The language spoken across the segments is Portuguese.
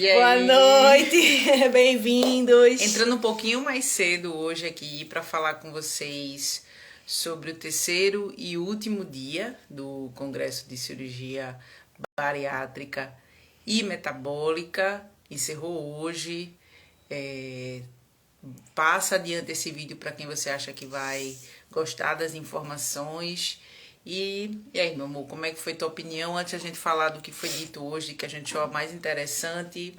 E aí? Boa noite, bem-vindos. Entrando um pouquinho mais cedo hoje aqui para falar com vocês sobre o terceiro e último dia do Congresso de Cirurgia Bariátrica e Metabólica. Encerrou hoje. Passa adiante esse vídeo para quem você acha que vai gostar das informações. E aí, meu amor, como é que foi tua opinião antes de a gente falar do que foi dito hoje, que a gente achou mais interessante?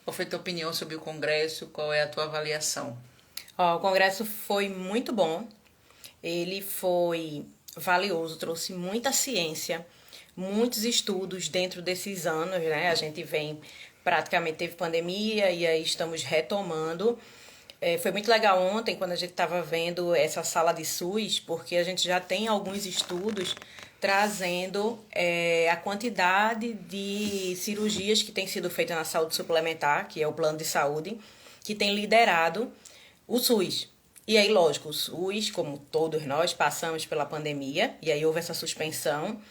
Qual foi tua opinião sobre o Congresso? Qual é a tua avaliação? O Congresso foi muito bom, ele foi valioso, trouxe muita ciência, muitos estudos dentro desses anos, né? A gente praticamente teve pandemia e aí estamos retomando. Foi muito legal ontem quando a gente estava vendo essa sala de SUS, porque a gente já tem alguns estudos trazendo a quantidade de cirurgias que tem sido feita na saúde suplementar, que é o plano de saúde, que tem liderado o SUS. E aí, lógico, o SUS, como todos nós, passamos pela pandemia, e aí houve essa suspensão,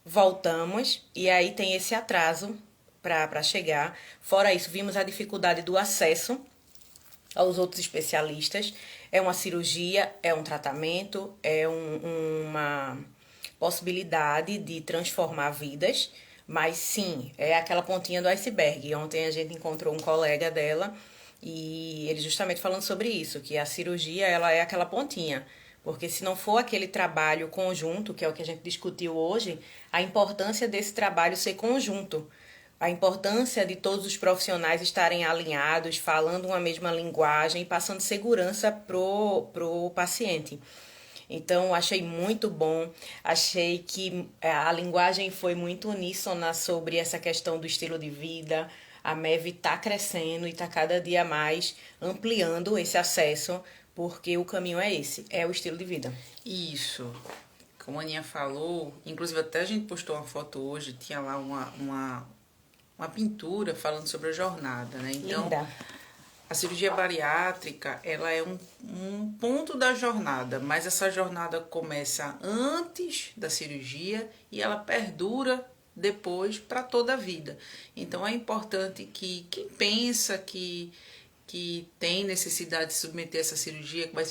voltamos, e aí tem esse atraso para chegar. Fora isso, vimos a dificuldade do acesso aos outros especialistas. É uma cirurgia, é um tratamento, é uma possibilidade de transformar vidas, mas sim, é aquela pontinha do iceberg. Ontem a gente encontrou um colega dela e ele justamente falando sobre isso, que a cirurgia ela é aquela pontinha, porque se não for aquele trabalho conjunto, que é o que a gente discutiu hoje, a importância desse trabalho ser conjunto, a importância de todos os profissionais estarem alinhados, falando uma mesma linguagem e passando segurança pro paciente. Então, achei muito bom, achei que a linguagem foi muito uníssona sobre essa questão do estilo de vida. A MEV está crescendo e está cada dia mais ampliando esse acesso, porque o caminho é esse, é o estilo de vida. Isso. Como a Aninha falou, inclusive até a gente postou uma foto hoje, tinha lá uma pintura falando sobre a jornada, né? Então, Linda. a cirurgia bariátrica, ela é um ponto da jornada, mas essa jornada começa antes da cirurgia e ela perdura depois para toda a vida. Então, é importante que quem pensa que tem necessidade de submeter essa cirurgia, que vai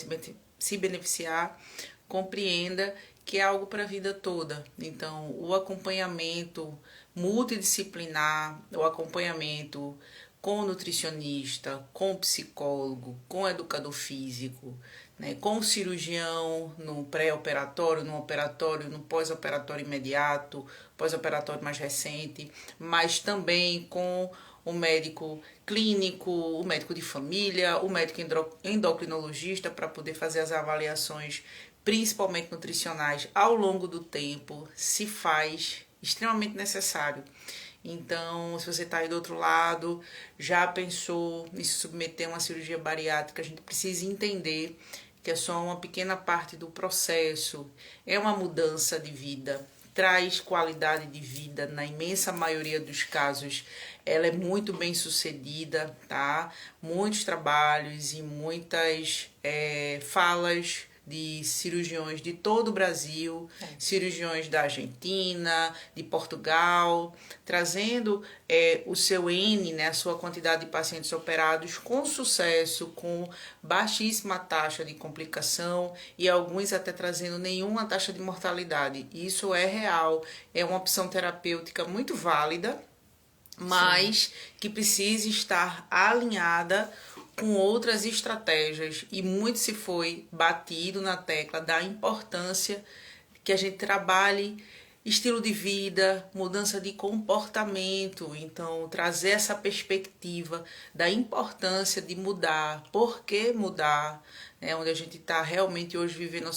se beneficiar, compreenda que é algo para a vida toda. Então, o acompanhamento multidisciplinar, o acompanhamento com nutricionista, com psicólogo, com educador físico, né, com cirurgião no pré-operatório, no operatório, no pós-operatório imediato, pós-operatório mais recente, mas também com o médico clínico, o médico de família, o médico endocrinologista para poder fazer as avaliações, principalmente nutricionais, ao longo do tempo, se faz extremamente necessário. Então, se você está aí do outro lado, já pensou em se submeter a uma cirurgia bariátrica, a gente precisa entender que é só uma pequena parte do processo, é uma mudança de vida, traz qualidade de vida, na imensa maioria dos casos ela é muito bem sucedida, tá? Muitos trabalhos e muitas falas de cirurgiões de todo o Brasil, cirurgiões da Argentina, de Portugal, trazendo o seu N, né, a sua quantidade de pacientes operados com sucesso, com baixíssima taxa de complicação e alguns até trazendo nenhuma taxa de mortalidade. Isso é real, é uma opção terapêutica muito válida, mas sim, que precisa estar alinhada com outras estratégias, e muito se foi batido na tecla da importância que a gente trabalhe estilo de vida, mudança de comportamento. Então, trazer essa perspectiva da importância de mudar, por que mudar, né? Onde a gente está realmente hoje vivendo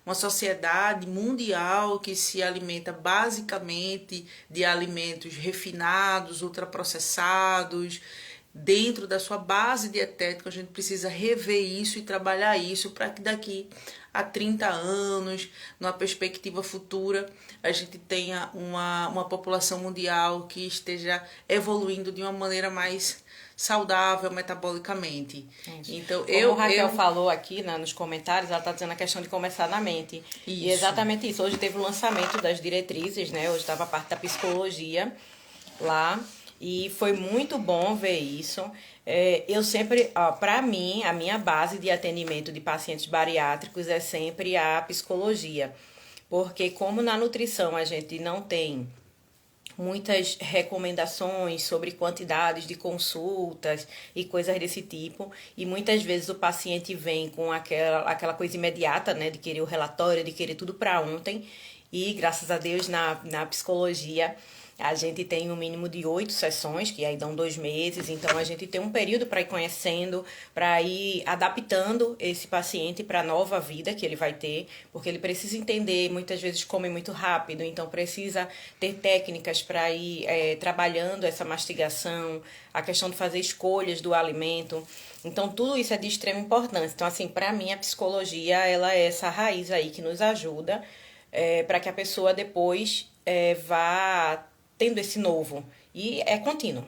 uma sociedade mundial que se alimenta basicamente de alimentos refinados, ultraprocessados. Dentro da sua base dietética, a gente precisa rever isso e trabalhar isso para que daqui a 30 anos, numa perspectiva futura, a gente tenha uma população mundial que esteja evoluindo de uma maneira mais saudável metabolicamente. Então, como a Raquel falou aqui, né, nos comentários, ela está dizendo a questão de começar na mente. Isso. E exatamente isso. Hoje teve o lançamento das diretrizes, né? Hoje estava a parte da psicologia lá. E foi muito bom ver isso. Eu sempre, para mim, a minha base de atendimento de pacientes bariátricos é sempre a psicologia. Porque como na nutrição a gente não tem muitas recomendações sobre quantidades de consultas e coisas desse tipo. E muitas vezes o paciente vem com aquela coisa imediata, né, de querer o relatório, de querer tudo para ontem. E graças a Deus na psicologia a gente tem um mínimo de 8 sessões, que aí dão 2 meses, então a gente tem um período para ir conhecendo, para ir adaptando esse paciente para a nova vida que ele vai ter, porque ele precisa entender, muitas vezes come muito rápido, então precisa ter técnicas para ir trabalhando essa mastigação, a questão de fazer escolhas do alimento. Então tudo isso é de extrema importância. Então assim, para mim a psicologia ela é essa raiz aí que nos ajuda para que a pessoa depois vá tendo esse novo. E é contínuo.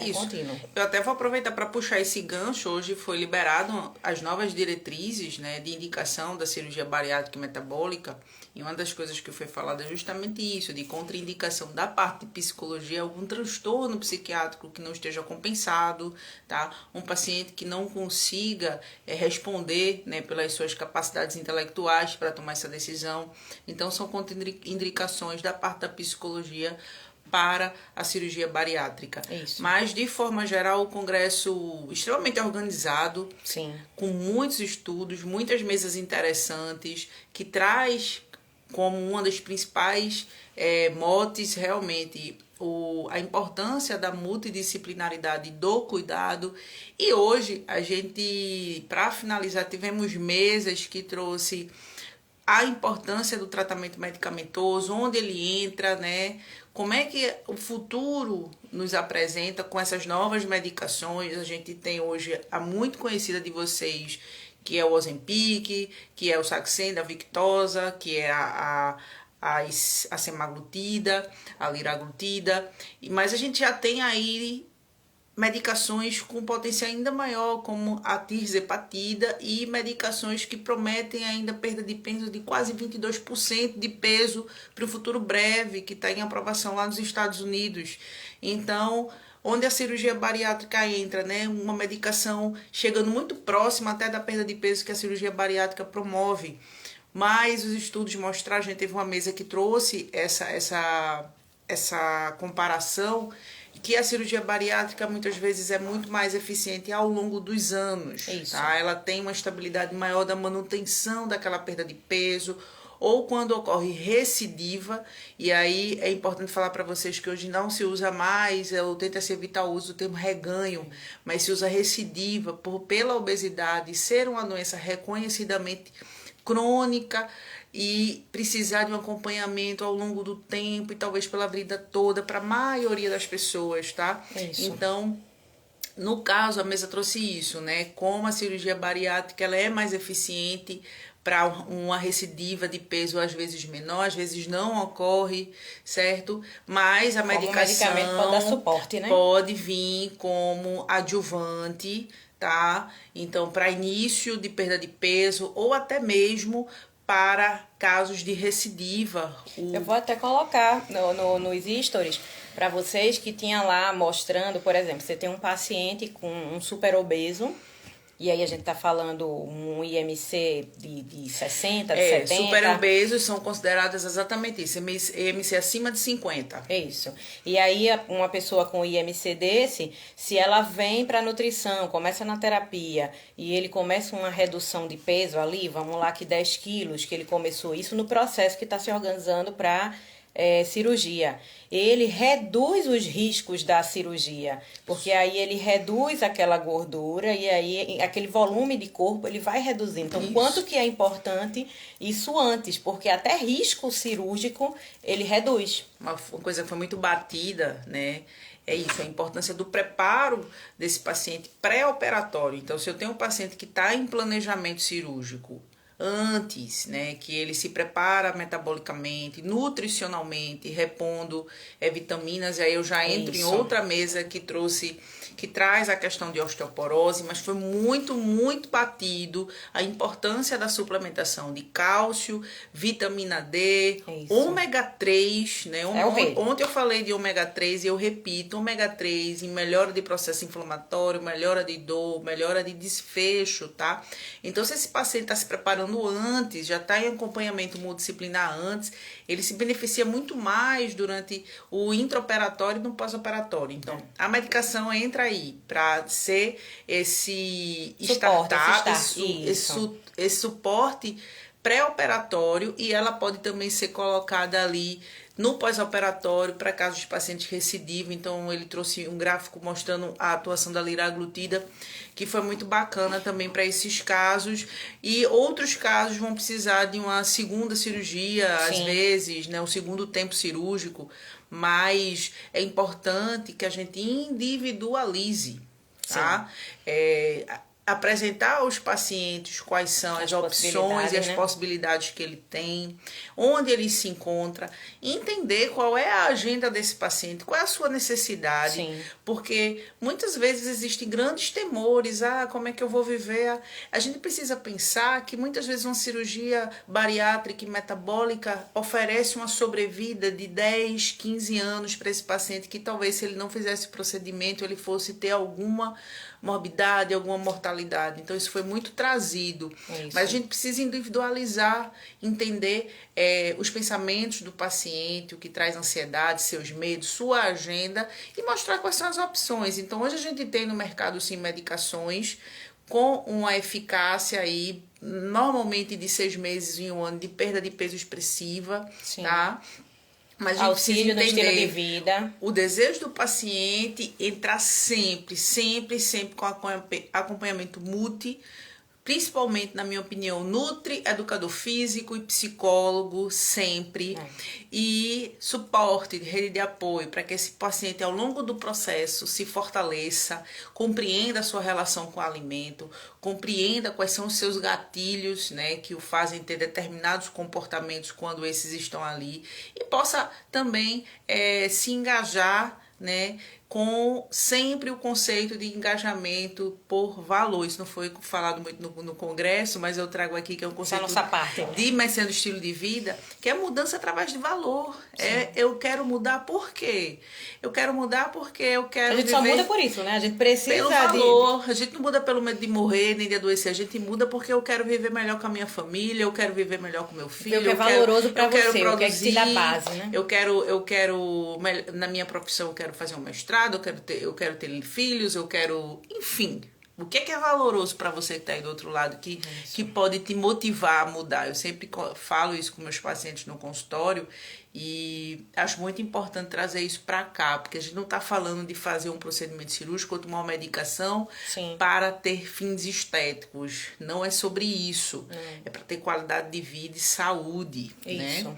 Isso. Contínuo. Eu até vou aproveitar para puxar esse gancho. Hoje foi liberado as novas diretrizes, né, de indicação da cirurgia bariátrica e metabólica. E uma das coisas que foi falada é justamente isso, de contraindicação da parte de psicologia, algum transtorno psiquiátrico que não esteja compensado, tá? Um paciente que não consiga responder, né, pelas suas capacidades intelectuais para tomar essa decisão. Então, são contraindicações da parte da psicologia para a cirurgia bariátrica. Isso. Mas, de forma geral, o congresso extremamente organizado, sim, com muitos estudos, muitas mesas interessantes, que traz como uma das principais motes realmente a importância da multidisciplinaridade do cuidado. E hoje, a gente, para finalizar, tivemos mesas que trouxe a importância do tratamento medicamentoso, onde ele entra, né? Como é que o futuro nos apresenta com essas novas medicações. A gente tem hoje a muito conhecida de vocês, que é o Ozempic, que é o Saxenda, a Victoza, que é a semaglutida, a liraglutida. Mas a gente já tem aí medicações com potencial ainda maior, como a tirzepatida, e medicações que prometem ainda perda de peso de quase 22% de peso para o futuro breve, que está em aprovação lá nos Estados Unidos. Então, onde a cirurgia bariátrica entra, né? Uma medicação chegando muito próxima até da perda de peso que a cirurgia bariátrica promove. Mas os estudos mostraram, a gente teve uma mesa que trouxe essa comparação, que a cirurgia bariátrica muitas vezes é muito mais eficiente ao longo dos anos. Tá? Ela tem uma estabilidade maior da manutenção daquela perda de peso, ou quando ocorre recidiva, e aí é importante falar para vocês que hoje não se usa mais, tenta-se evitar o uso do termo reganho, mas se usa recidiva pela obesidade ser uma doença reconhecidamente crônica e precisar de um acompanhamento ao longo do tempo e talvez pela vida toda para a maioria das pessoas, tá? Isso. Então, no caso, a mesa trouxe isso, né? Como a cirurgia bariátrica ela é mais eficiente para uma recidiva de peso às vezes menor, às vezes não ocorre, certo? Mas a medicação o medicamento pode dar suporte, né? Pode vir como adjuvante, tá? Então, para início de perda de peso ou até mesmo para casos de recidiva. Eu vou até colocar nos stories para vocês que tinha lá mostrando, por exemplo, você tem um paciente com um super obeso, e aí a gente tá falando um IMC de 60, de 70. Super obesos são consideradas exatamente isso, IMC acima de 50. É isso. E aí uma pessoa com IMC desse, se ela vem para nutrição, começa na terapia, e ele começa uma redução de peso ali, vamos lá que 10 quilos, que ele começou isso no processo que está se organizando para cirurgia. Ele reduz os riscos da cirurgia, porque aí ele reduz aquela gordura e aí aquele volume de corpo ele vai reduzindo. Então, isso. Quanto que é importante isso antes, porque até risco cirúrgico ele reduz. Uma coisa que foi muito batida, né? É isso, a importância do preparo desse paciente pré-operatório. Então, se eu tenho um paciente que está em planejamento cirúrgico, antes, né? Que ele se prepara metabolicamente, nutricionalmente, repondo vitaminas. E aí eu já entro em outra mesa que traz a questão de osteoporose, mas foi muito, muito batido a importância da suplementação de cálcio, vitamina D, ômega 3, né? Ontem eu falei de ômega 3 e eu repito, ômega 3 em melhora de processo inflamatório, melhora de dor, melhora de desfecho, tá? Então, se esse paciente está se preparando antes, já está em acompanhamento multidisciplinar antes, ele se beneficia muito mais durante o intraoperatório e no pós-operatório. Então, a medicação entra aí para ser esse esse suporte pré-operatório, e ela pode também ser colocada ali no pós-operatório para casos de pacientes recidivos. Então, ele trouxe um gráfico mostrando a atuação da liraglutida, que foi muito bacana também para esses casos. E outros casos vão precisar de uma segunda cirurgia, às vezes, né, um segundo tempo cirúrgico, mas é importante que a gente individualize, tá? Apresentar aos pacientes quais são as opções e as possibilidades que ele tem, onde ele se encontra, entender qual é a agenda desse paciente, qual é a sua necessidade, porque muitas vezes existem grandes temores, como é que eu vou viver? A gente precisa pensar que muitas vezes uma cirurgia bariátrica e metabólica oferece uma sobrevida de 10, 15 anos para esse paciente, que talvez se ele não fizesse o procedimento, ele fosse ter alguma morbidade, alguma mortalidade. Então, isso foi muito trazido. Mas a gente precisa individualizar, entender os pensamentos do paciente, o que traz ansiedade, seus medos, sua agenda, e mostrar quais são as opções. Então, hoje a gente tem no mercado, sim, medicações com uma eficácia aí, normalmente de 6 meses em 1 ano, de perda de peso expressiva, tá? Mas a gente auxílio no estilo de vida. O desejo do paciente entrar sempre com acompanhamento multi, principalmente, na minha opinião, nutri, educador físico e psicólogo, sempre. E suporte, rede de apoio, para que esse paciente, ao longo do processo, se fortaleça, compreenda a sua relação com o alimento, compreenda quais são os seus gatilhos, né, que o fazem ter determinados comportamentos quando esses estão ali, e possa também se engajar, né, com sempre o conceito de engajamento por valor. Isso não foi falado muito no congresso, mas eu trago aqui, que é um conceito de medicina do estilo de vida, que é mudança através de valor. Eu quero mudar por quê? Eu quero mudar porque eu quero A gente só muda por isso, né? A gente precisa pelo valor. A gente não muda pelo medo de morrer, nem de adoecer. A gente muda porque eu quero viver melhor com a minha família, eu quero viver melhor com meu filho. O que é valoroso para você, produzir, o que é que te dá base, né? Eu quero, na minha profissão, eu quero fazer um mestrado, eu quero ter filhos, enfim, o que é valoroso para você que está aí do outro lado, que pode te motivar a mudar? Eu sempre falo isso com meus pacientes no consultório, e acho muito importante trazer isso para cá, porque a gente não está falando de fazer um procedimento cirúrgico ou tomar uma medicação para ter fins estéticos. Não é sobre isso. É para ter qualidade de vida e saúde. Isso. Né?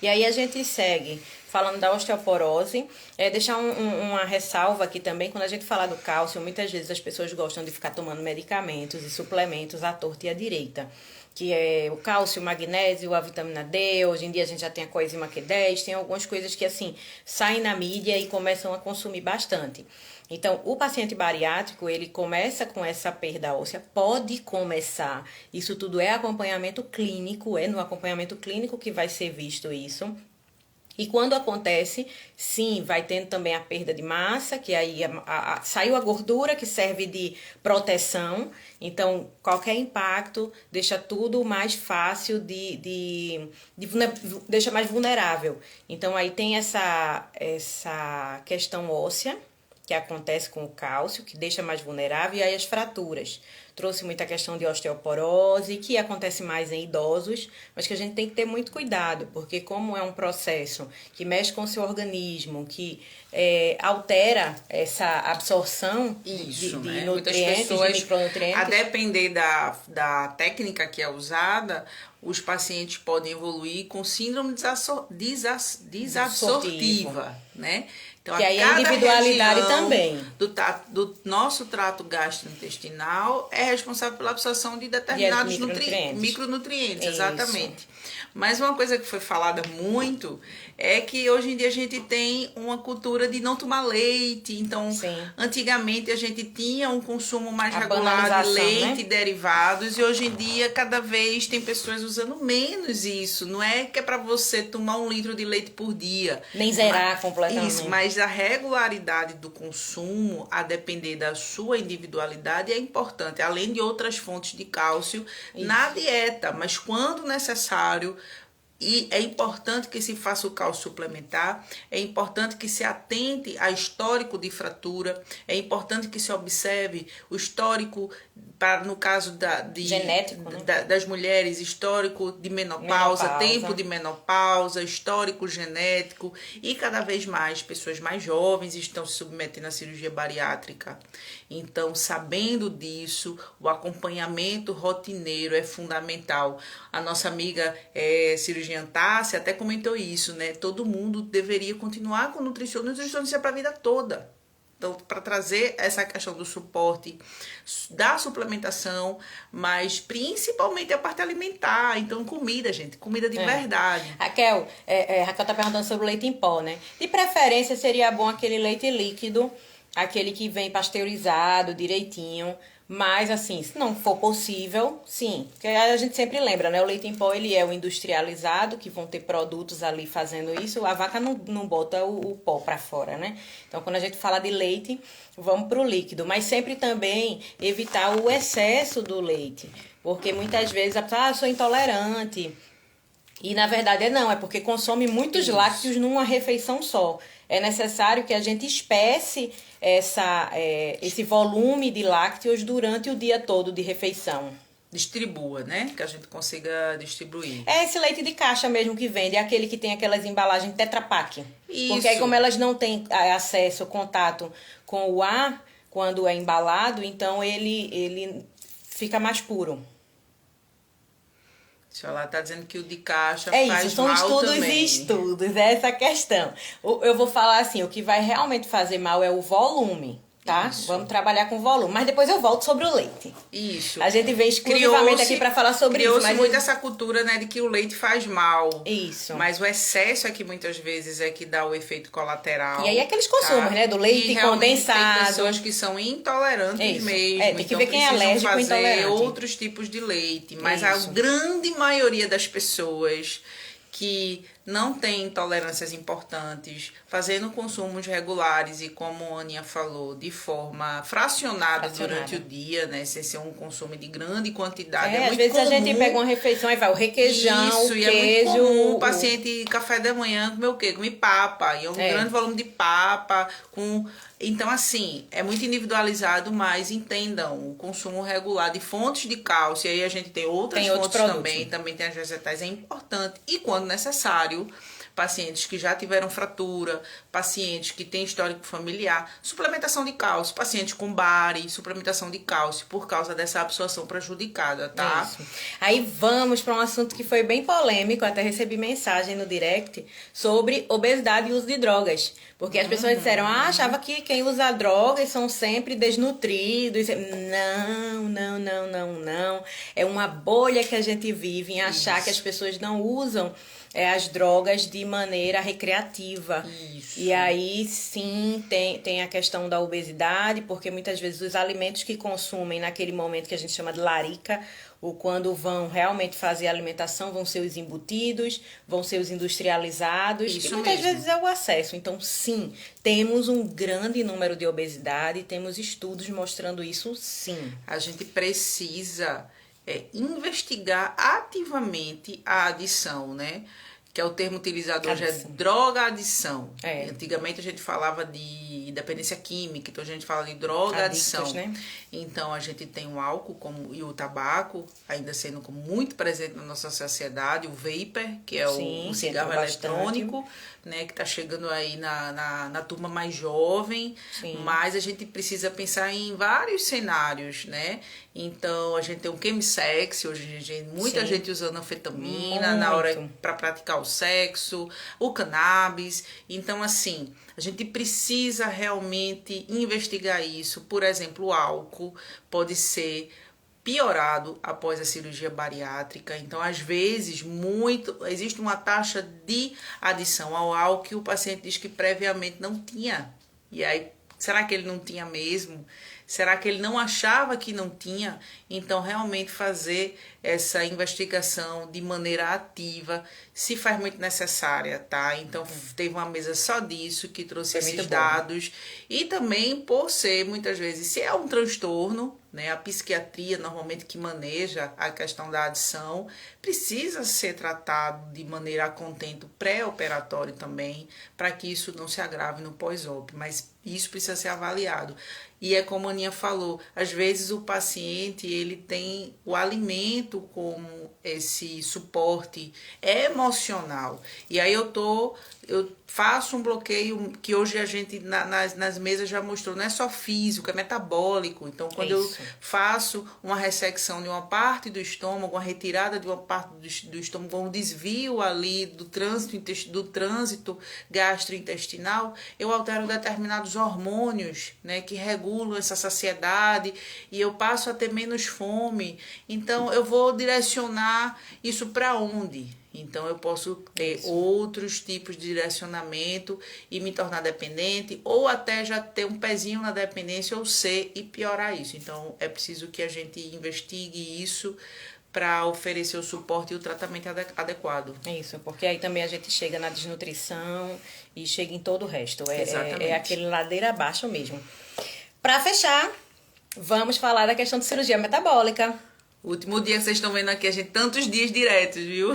E aí a gente segue falando da osteoporose. Deixar uma ressalva aqui também, quando a gente fala do cálcio, muitas vezes as pessoas gostam de ficar tomando medicamentos e suplementos à torta e à direita, que é o cálcio, o magnésio, a vitamina D. Hoje em dia a gente já tem a coenzima Q10, tem algumas coisas que assim saem na mídia e começam a consumir bastante. Então, o paciente bariátrico, ele começa com essa perda óssea, pode começar, isso tudo é acompanhamento clínico, é no acompanhamento clínico que vai ser visto isso. E quando acontece, sim, vai tendo também a perda de massa, que aí saiu a gordura que serve de proteção. Então, qualquer impacto deixa tudo mais fácil deixa mais vulnerável. Então, aí tem essa questão óssea, que acontece com o cálcio, que deixa mais vulnerável, e aí as fraturas. Trouxe muita questão de osteoporose, que acontece mais em idosos, mas que a gente tem que ter muito cuidado, porque como é um processo que mexe com o seu organismo, que altera essa absorção de nutrientes, de micronutrientes. A depender da técnica que é usada, os pacientes podem evoluir com síndrome desabsortiva, né? Então, que aí a individualidade também. Do nosso trato gastrointestinal é responsável pela absorção de determinados micronutrientes, exatamente. Mas uma coisa que foi falada muito é que hoje em dia a gente tem uma cultura de não tomar leite. Então, antigamente a gente tinha um consumo mais regular de leite, né? Derivados, e hoje em dia cada vez tem pessoas usando menos isso. Não é que é para você tomar 1 litro de leite por dia. Nem zerar completamente. Isso, mas a regularidade do consumo, a depender da sua individualidade, é importante. Além de outras fontes de cálcio na dieta, mas quando necessário. E é importante que se faça o cálcio suplementar, é importante que se atente a histórico de fratura, é importante que se observe o histórico, no caso genético, né? Das mulheres, histórico de menopausa, tempo de menopausa, histórico genético, e cada vez mais pessoas mais jovens estão se submetendo à cirurgia bariátrica. Então, sabendo disso, o acompanhamento rotineiro é fundamental. A nossa amiga cirurgiã Tássia até comentou isso, né? Todo mundo deveria continuar com nutricionista para a vida toda. Então, para trazer essa questão do suporte, da suplementação, mas principalmente a parte alimentar. Então, comida, gente. Comida de verdade. Raquel, Raquel tá perguntando sobre o leite em pó, né? De preferência, seria bom aquele leite líquido, aquele que vem pasteurizado direitinho. Mas, assim, se não for possível, sim. Porque a gente sempre lembra, né? O leite em pó, ele é o industrializado, que vão ter produtos ali fazendo isso. A vaca não bota o pó para fora, né? Então, quando a gente fala de leite, vamos pro líquido. Mas sempre também evitar o excesso do leite. Porque muitas vezes a pessoa, eu sou intolerante. E, na verdade, não. É porque consome muitos lácteos numa refeição só. É necessário que a gente espesse esse volume de lácteos durante o dia todo de refeição. Distribua, né? Que a gente consiga distribuir. É esse leite de caixa mesmo que vende, é aquele que tem aquelas embalagens Tetra Pak. Isso. Porque aí, como elas não têm acesso, contato com o ar, quando é embalado, então ele fica mais puro. A senhora está dizendo que o de caixa faz mal também. São estudos e estudos, é essa a questão. Eu vou falar assim, o que vai realmente fazer mal é o volume, tá? Isso. Vamos trabalhar com volume, mas depois eu volto sobre o leite. Isso. A gente vem exclusivamente aqui para falar sobre isso. Mas muito essa cultura, né, de que o leite faz mal. Isso. Mas o excesso é que muitas vezes é que dá o efeito colateral. E aí aqueles consumos, né, do leite condensado. Tem pessoas que são intolerantes mesmo. Tem que ver quem é alérgico ou intolerante. Outros tipos de leite. Mas a grande maioria das pessoas que não tem intolerâncias importantes, fazendo consumos regulares e, como a Aninha falou, de forma fracionada durante o dia, né? Sem ser um consumo de grande quantidade. Às vezes comum. A gente pega uma refeição e vai o requeijão, o queijo... é muito comum o paciente, café da manhã, comer o quê? Comer papa, e grande volume de papa, Então, assim, é muito individualizado, mas entendam, o consumo regular de fontes de cálcio, e aí a gente tem outras fontes também tem as vegetais, é importante. E quando necessário, pacientes que já tiveram fratura, pacientes que têm histórico familiar, suplementação de cálcio, pacientes com bari, suplementação de cálcio por causa dessa absorção prejudicada, tá? Isso. Aí vamos para um assunto que foi bem polêmico, até recebi mensagem no direct sobre obesidade e uso de drogas. Porque as pessoas disseram, achava que quem usa drogas são sempre desnutridos. Não. É uma bolha que a gente vive em achar que as pessoas não usam as drogas de maneira recreativa. Isso. E aí, sim, tem a questão da obesidade, porque muitas vezes os alimentos que consumem naquele momento que a gente chama de larica, ou quando vão realmente fazer a alimentação, vão ser os embutidos, vão ser os industrializados, Isso e muitas mesmo. vezes é o acesso. Então, sim, temos um grande número de obesidade, temos estudos mostrando isso, sim. A gente precisa investigar ativamente a adição, né? Que é o termo utilizado hoje, é droga-adição. Antigamente a gente falava de dependência química, então a gente fala de droga-adição. Né? Então a gente tem o álcool e o tabaco, ainda sendo muito presente na nossa sociedade, o vapor, que é o cigarro eletrônico, né, que está chegando aí na turma mais jovem, mas a gente precisa pensar em vários cenários, né? Então a gente tem o chemsex, hoje muita gente usando anfetamina na hora para praticar o ao sexo, o cannabis. Então, assim, a gente precisa realmente investigar isso. Por exemplo, o álcool pode ser piorado após a cirurgia bariátrica. Então, às vezes, existe uma taxa de adição ao álcool que o paciente diz que previamente não tinha. E aí, será que ele não tinha mesmo? Será que ele não achava que não tinha? Então, realmente fazer essa investigação de maneira ativa se faz muito necessária, tá? Então, teve uma mesa só disso, que trouxe esses dados. E também, por ser, muitas vezes, se é um transtorno, né, a psiquiatria, normalmente, que maneja a questão da adição, precisa ser tratado de maneira a contento pré-operatório também, para que isso não se agrave no pós-op. Mas isso precisa ser avaliado. E é como a Aninha falou, às vezes o paciente ele tem o alimento como esse suporte emocional. E aí eu faço um bloqueio que hoje a gente nas mesas já mostrou, não é só físico, é metabólico. Então, quando eu faço uma ressecção de uma parte do estômago, uma retirada de uma parte do estômago, um desvio ali do trânsito gastrointestinal, eu altero determinados hormônios, né, que regulam essa saciedade e eu passo a ter menos fome. Então, eu vou direcionar isso para onde? Então, eu posso ter outros tipos de direcionamento e me tornar dependente, ou até já ter um pezinho na dependência, ou ser e piorar isso. Então, é preciso que a gente investigue isso para oferecer o suporte e o tratamento adequado. Isso, porque aí também a gente chega na desnutrição e chega em todo o resto. É aquele ladeira abaixo mesmo. Para fechar, vamos falar da questão de cirurgia metabólica. O último dia que vocês estão vendo aqui, a gente tantos dias diretos, viu?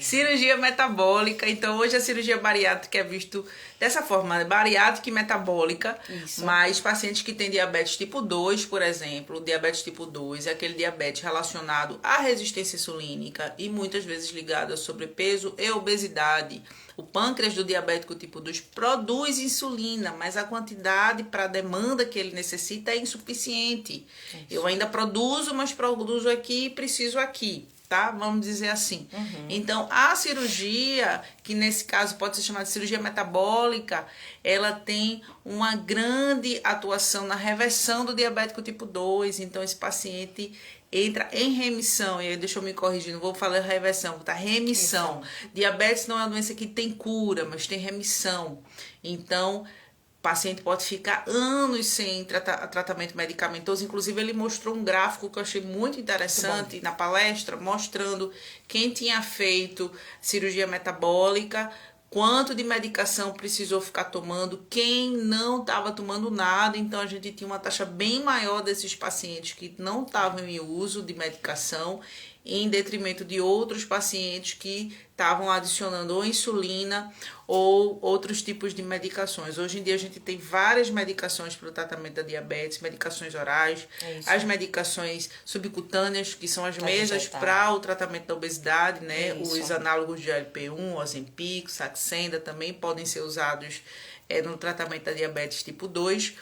Cirurgia metabólica. Então, hoje a cirurgia bariátrica é visto dessa forma, bariátrica e metabólica. Isso. Mas pacientes que têm diabetes tipo 2, por exemplo, o diabetes tipo 2 é aquele diabetes relacionado à resistência insulínica e muitas vezes ligado a sobrepeso e obesidade. O pâncreas do diabético tipo 2 produz insulina, mas a quantidade para a demanda que ele necessita é insuficiente. Isso. Eu ainda produzo, mas produzo aqui e preciso aqui, tá? Vamos dizer assim. Então, a cirurgia, que nesse caso pode ser chamada de cirurgia metabólica, ela tem uma grande atuação na reversão do diabético tipo 2. Então, esse paciente entra em remissão, e aí deixa eu me corrigir, não vou falar reversão, tá? Remissão. Diabetes não é uma doença que tem cura, mas tem remissão. Então, o paciente pode ficar anos sem tratamento medicamentoso. Inclusive, ele mostrou um gráfico que eu achei muito interessante na palestra, mostrando quem tinha feito cirurgia metabólica, quanto de medicação precisou ficar tomando, quem não estava tomando nada. Então, a gente tinha uma taxa bem maior desses pacientes que não estavam em uso de medicação, em detrimento de outros pacientes que estavam adicionando ou insulina ou outros tipos de medicações. Hoje em dia a gente tem várias medicações para o tratamento da diabetes, medicações orais, as medicações subcutâneas, que são as mesmas para o tratamento da obesidade, né? Os análogos de GLP-1, Ozempic, Saxenda também podem ser usados no tratamento da diabetes tipo 2,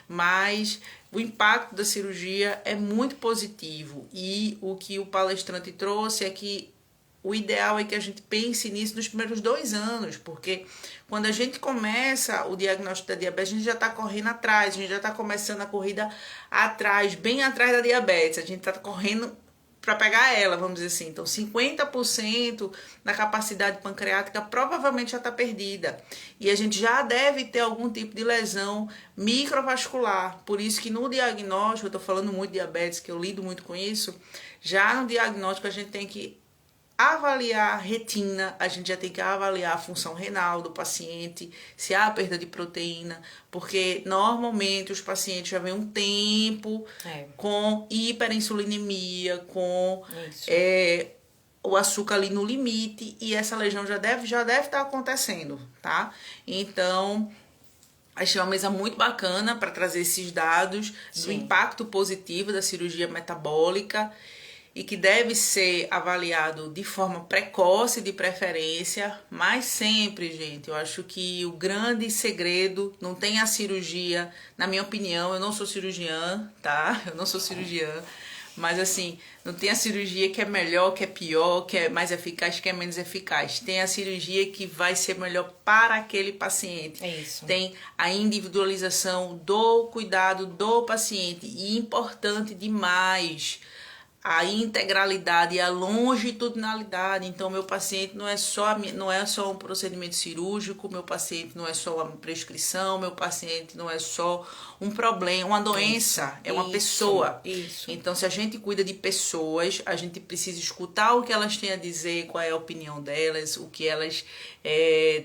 mas o impacto da cirurgia é muito positivo e o que o palestrante trouxe é que o ideal é que a gente pense nisso nos primeiros 2 anos, porque quando a gente começa o diagnóstico da diabetes, a gente já está correndo atrás, a gente já está começando a corrida atrás, bem atrás da diabetes, a gente está correndo para pegar ela, vamos dizer assim. Então, 50% da capacidade pancreática provavelmente já está perdida. E a gente já deve ter algum tipo de lesão microvascular. Por isso que no diagnóstico, eu estou falando muito de diabetes, que eu lido muito com isso, já no diagnóstico a gente tem que avaliar a retina, a gente já tem que avaliar a função renal do paciente, se há perda de proteína, porque normalmente os pacientes já vêm um tempo com hiperinsulinemia, com o açúcar ali no limite, e essa lesão já deve estar acontecendo, tá? Então, achei uma mesa muito bacana para trazer esses dados do impacto positivo da cirurgia metabólica, e que deve ser avaliado de forma precoce, de preferência, mas sempre, gente, eu acho que o grande segredo não tem a cirurgia, na minha opinião, eu não sou cirurgiã, tá? Eu não sou cirurgiã, Mas assim, não tem a cirurgia que é melhor, que é pior, que é mais eficaz, que é menos eficaz. Tem a cirurgia que vai ser melhor para aquele paciente. É isso. Tem a individualização do cuidado do paciente. E importante demais, a integralidade e a longitudinalidade. Então, meu paciente não é só um procedimento cirúrgico, meu paciente não é só uma prescrição, meu paciente não é só um problema, uma doença, é uma pessoa. Isso. Então, se a gente cuida de pessoas, a gente precisa escutar o que elas têm a dizer, qual é a opinião delas, o que elas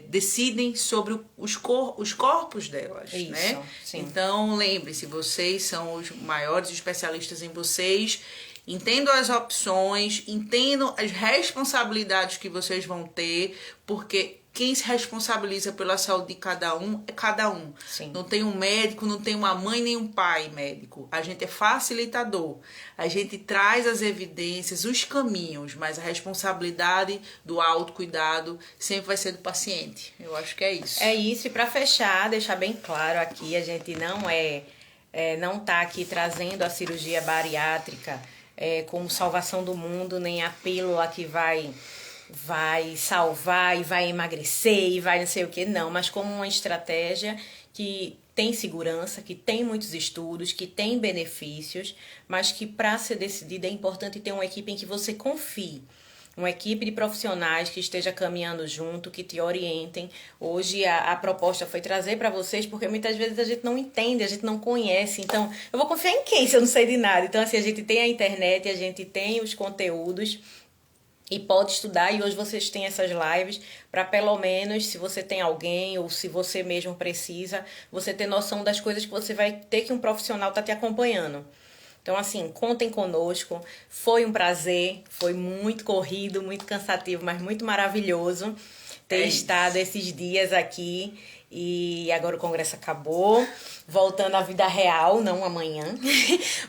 decidem sobre os corpos delas, Isso, né? sim. Então, lembre-se, vocês são os maiores especialistas em vocês. Entendam as opções, entendam as responsabilidades que vocês vão ter, porque quem se responsabiliza pela saúde de cada um é cada um. Sim. Não tem um médico, não tem uma mãe nem um pai médico. A gente é facilitador. A gente traz as evidências, os caminhos, mas a responsabilidade do autocuidado sempre vai ser do paciente. Eu acho que é isso. É isso, e para fechar, deixar bem claro aqui, a gente não tá aqui trazendo a cirurgia bariátrica como salvação do mundo, nem a pílula que vai salvar e vai emagrecer e vai não sei o que, não, mas como uma estratégia que tem segurança, que tem muitos estudos, que tem benefícios, mas que para ser decidida é importante ter uma equipe em que você confie. Uma equipe de profissionais que esteja caminhando junto, que te orientem. Hoje a proposta foi trazer para vocês, porque muitas vezes a gente não entende, a gente não conhece. Então, eu vou confiar em quem se eu não sei de nada? Então, assim, a gente tem a internet, a gente tem os conteúdos e pode estudar. E hoje vocês têm essas lives para, pelo menos, se você tem alguém ou se você mesmo precisa, você ter noção das coisas que você vai ter que um profissional tá te acompanhando. Então, assim, contem conosco. Foi um prazer, foi muito corrido, muito cansativo, mas muito maravilhoso ter estado esses dias aqui. E agora o congresso acabou, voltando à vida real, não amanhã.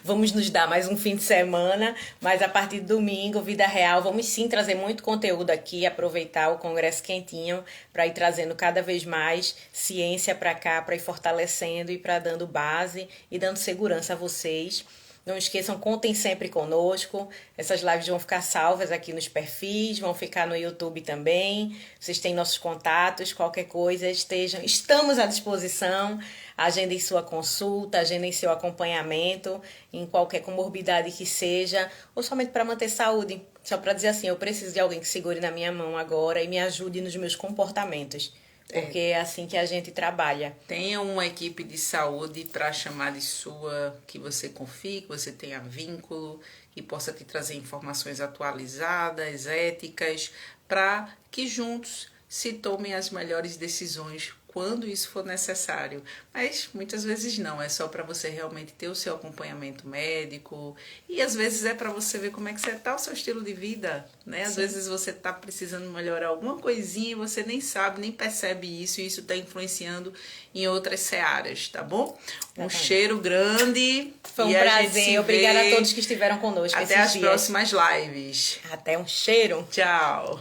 Vamos nos dar mais um fim de semana, mas a partir de domingo, vida real, vamos sim trazer muito conteúdo aqui, aproveitar o congresso quentinho para ir trazendo cada vez mais ciência para cá, para ir fortalecendo e para dando base e dando segurança a vocês. Não esqueçam, contem sempre conosco. Essas lives vão ficar salvas aqui nos perfis, vão ficar no YouTube também. Vocês têm nossos contatos, qualquer coisa, estamos à disposição. Agendem sua consulta, agendem seu acompanhamento em qualquer comorbidade que seja, ou somente para manter saúde. Só para dizer assim, eu preciso de alguém que segure na minha mão agora e me ajude nos meus comportamentos. Porque é assim que a gente trabalha. Tenha uma equipe de saúde para chamar de sua, que você confie, que você tenha vínculo, que possa te trazer informações atualizadas, éticas, para que juntos se tomem as melhores decisões quando isso for necessário. Mas muitas vezes não, é só para você realmente ter o seu acompanhamento médico e às vezes é para você ver como é que você está o seu estilo de vida, né? Às vezes você está precisando melhorar alguma coisinha e você nem sabe, nem percebe isso e isso está influenciando em outras searas, tá bom? Um cheiro grande. Foi um prazer, obrigada a todos que estiveram conosco até as próximas lives. Até um cheiro. Tchau.